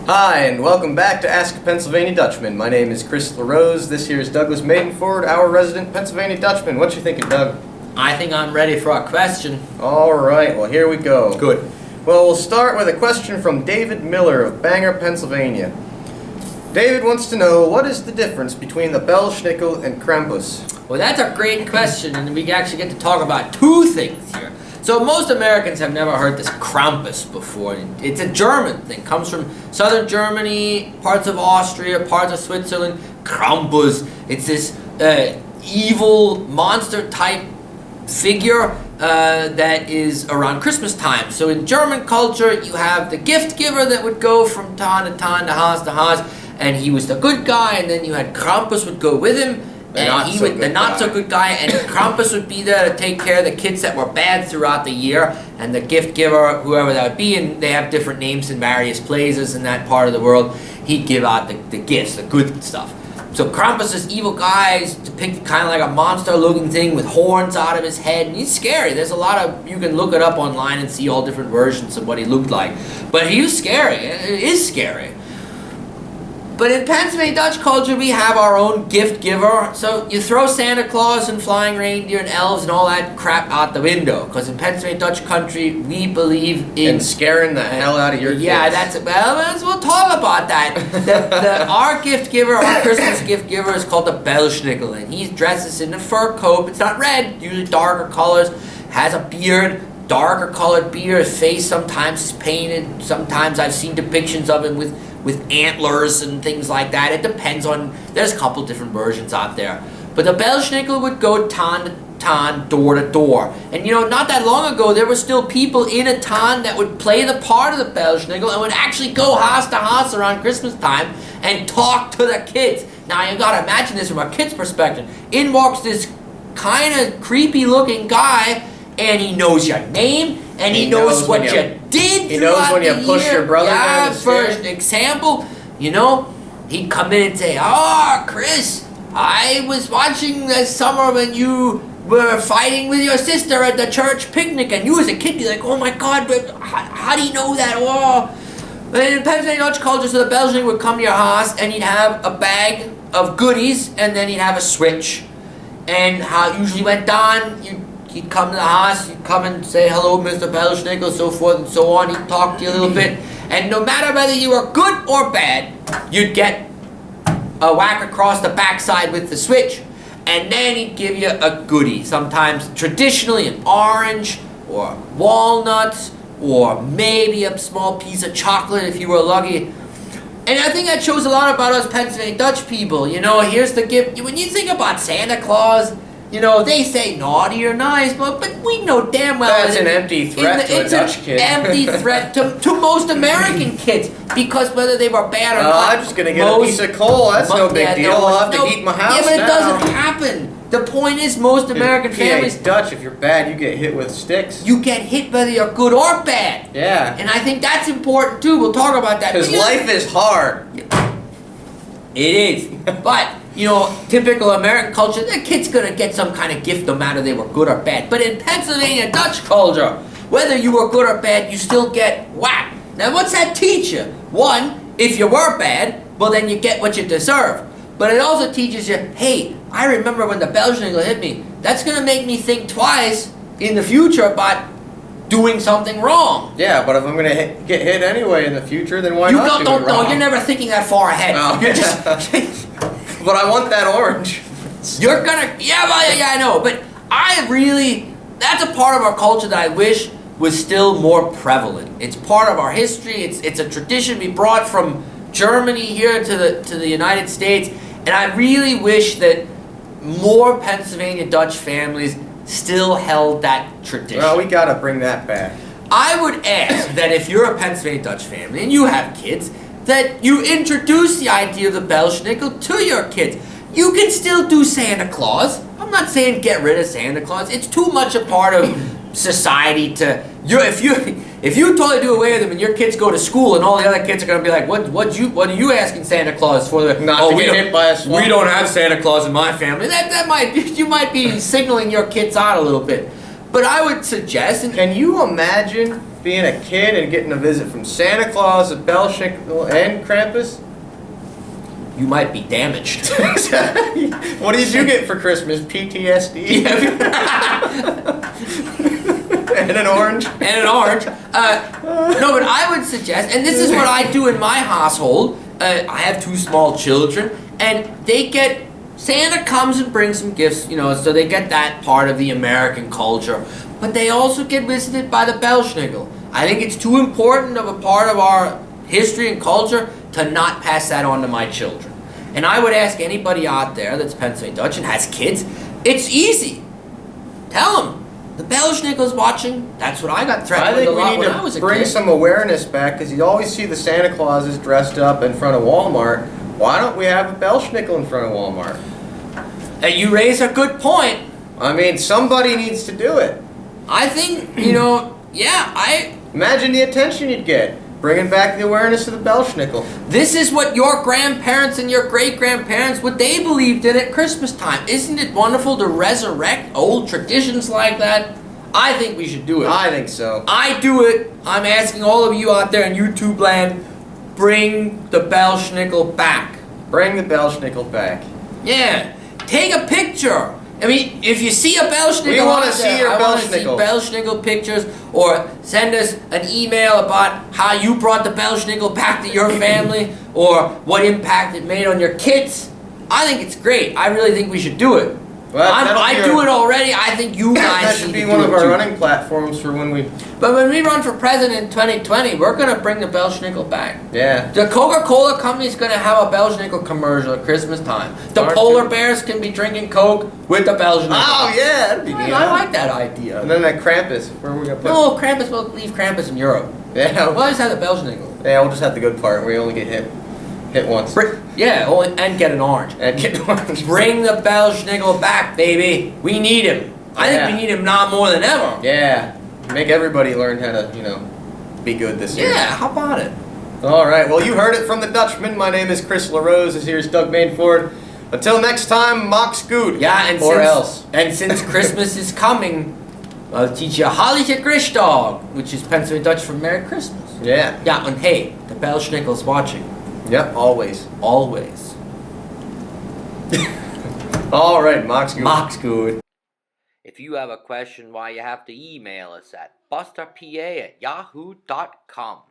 Hi, and welcome back to Ask a Pennsylvania Dutchman. My name is Chris LaRose. This here is Douglas Maidenford, our resident Pennsylvania Dutchman. What you thinking, Doug? I think I'm ready for a question. All right, well, here we go. Good. Well, we'll start with a question from David Miller of Bangor, Pennsylvania. David wants to know, what is the difference between the Belsnickel and Krampus? Well, that's a great question, and we actually get to talk about two things here. So most Americans have never heard this Krampus before. It's a German thing. Comes from southern Germany, parts of Austria, parts of Switzerland. Krampus. It's this evil monster type figure that is around Christmas time. So in German culture, you have the gift giver that would go from town to town, to house, and he was the good guy, and then you had Krampus would go with him. The not so good guy, and Krampus would be there to take care of the kids that were bad throughout the year, and the gift giver, whoever that would be, and they have different names in various places in that part of the world, he'd give out the gifts, the good stuff. So Krampus, this evil guy, is depicted kind of like a monster-looking thing with horns out of his head, and he's scary. There's a lot of, you can look it up online and see all different versions of what he looked like. But he was scary. It is scary. But in Pennsylvania Dutch culture, we have our own gift giver. So you throw Santa Claus and flying reindeer and elves and all that crap out the window. Because in Pennsylvania Dutch country, we believe in scaring the hell out of your kids. Yeah, we'll talk about that. Our gift giver, our Christmas gift giver, is called the Belsnickel, and he dresses in a fur coat. It's not red, usually darker colors. Has a beard, darker colored beard. His face sometimes is painted. Sometimes I've seen depictions of him with antlers and things like that. It depends on, there's a couple different versions out there. But the Belsnickel would go town to town, door to door. And you know, not that long ago, there were still people in a town that would play the part of the Belsnickel and would actually go house to house around Christmas time and talk to the kids. Now you gotta imagine this from a kid's perspective. In walks this kind of creepy looking guy, and he knows your name, and he knows what you did. He knows when you push your brother down the stairs. For example, you know, he'd come in and say, "Oh, Chris, I was watching this summer when you were fighting with your sister at the church picnic," and you as a kid be like, "Oh my God, but how do you know that?" Oh. And in Pennsylvania Dutch culture, so the Belsnickel would come to your house, and he'd have a bag of goodies, and then he'd have a switch. And how it usually went down, he'd come to the house, he'd come and say, "Hello, Mr. Belsnickel," so forth and so on. He'd talk to you a little bit. And no matter whether you were good or bad, you'd get a whack across the backside with the switch. And then he'd give you a goodie. Sometimes, traditionally, an orange, or walnuts, or maybe a small piece of chocolate if you were lucky. And I think that shows a lot about us Pennsylvania Dutch people. You know, here's the gift. When you think about Santa Claus, you know, they say naughty or nice, but we know damn well that's an empty threat to a Dutch kid. It's an empty threat to most American kids, because whether they were bad or not. I'm just gonna get a piece of coal. That's no big deal. I'll have to heat my house. Yeah, but now. It doesn't happen. The point is, most American families. Dutch, if you're bad, you get hit with sticks. You get hit whether you're good or bad. Yeah. And I think that's important too. We'll talk about that. Because life is hard. It is. But, you know, typical American culture, the kid's gonna get some kind of gift no matter they were good or bad. But in Pennsylvania Dutch culture, whether you were good or bad, you still get whacked. Now what's that teach you? One, if you were bad, well then you get what you deserve. But it also teaches you, hey, I remember when the Belsnickel hit me. That's gonna make me think twice in the future about doing something wrong. Yeah, but if I'm gonna get hit anyway in the future, then why not do it wrong? No, you're never thinking that far ahead. Oh. You're just, but I want that orange. You're gonna, yeah, I know, but that's a part of our culture that I wish was still more prevalent. It's part of our history. It's a tradition we brought from Germany here to the United States, and I really wish that more Pennsylvania Dutch families still held that tradition. Well, we gotta bring that back. I would ask that if you're a Pennsylvania Dutch family and you have kids, that you introduce the idea of the Belsnickel to your kids. You can still do Santa Claus. I'm not saying get rid of Santa Claus. It's too much a part of society to If you totally do away with them and your kids go to school and all the other kids are going to be like, what are you asking Santa Claus for? Not to get hit by a swamp. We don't have Santa Claus in my family. You might be signaling your kids out a little bit. But I would suggest... Can you imagine being a kid and getting a visit from Santa Claus, Belsnickel, and Krampus? You might be damaged. What did you get for Christmas? PTSD? And an orange? And an orange. No, but I would suggest, and this is what I do in my household. I have 2 small children, and Santa comes and brings some gifts, so they get that part of the American culture. But they also get visited by the Belsnickel. I think it's too important of a part of our history and culture to not pass that on to my children. And I would ask anybody out there that's Pennsylvania Dutch and has kids, it's easy. Tell them. The Belsnickel's watching. That's what I got threatened with a lot when I was a kid. I think we need to bring some awareness back, because you always see the Santa Clauses dressed up in front of Walmart. Why don't we have a Belsnickel in front of Walmart? And you raise a good point. I mean, somebody needs to do it. I think, Imagine the attention you'd get. Bringing back the awareness of the Belsnickel. This is what your grandparents and your great-grandparents, what they believed in at Christmas time. Isn't it wonderful to resurrect old traditions like that? I think we should do it. I think so. I do it. I'm asking all of you out there in YouTube land, bring the Belsnickel back. Bring the Belsnickel back. Yeah. Take a picture. I mean, if you see a Belsnickel, we want to see your I want to see Belsnickel. Belsnickel pictures, or send us an email about how you brought the Belsnickel back to your family, or what impact it made on your kids. I think it's great. I really think we should do it. Well, I do it already. I think you guys that should be need to one do of it our too. running platforms for when we... But when we run for president in 2020, we're going to bring the Belsnickel back. Yeah. The Coca-Cola company's going to have a Belsnickel commercial at Christmas time. The polar bears can be drinking Coke with the Belsnickel. Oh, yeah, that'd be neat. I like that idea. And then that Krampus, where are we going to put... No, Krampus, we'll leave Krampus in Europe. Yeah. We'll always have the Belsnickel. Yeah, we'll just have the good part where you only get hit once. Yeah, and get an orange. And get an orange. Bring the Belsnickel back, baby. We need him. I think we need him now more than ever. Yeah. Make everybody learn how to, be good this year. Yeah, how about it? All right, well, you heard it from the Dutchman. My name is Chris LaRose. This here's Doug Mainford. Until next time, mock's good. Yeah, and since Christmas is coming, I'll teach you Hartliche Christtag, which is Pennsylvania Dutch for Merry Christmas. Yeah. Yeah, and hey, the Belsnickel's watching. Yep, always. Always. All right, mock's good. Mock's good. If you have a question, why you have to email us at busterpa@yahoo.com.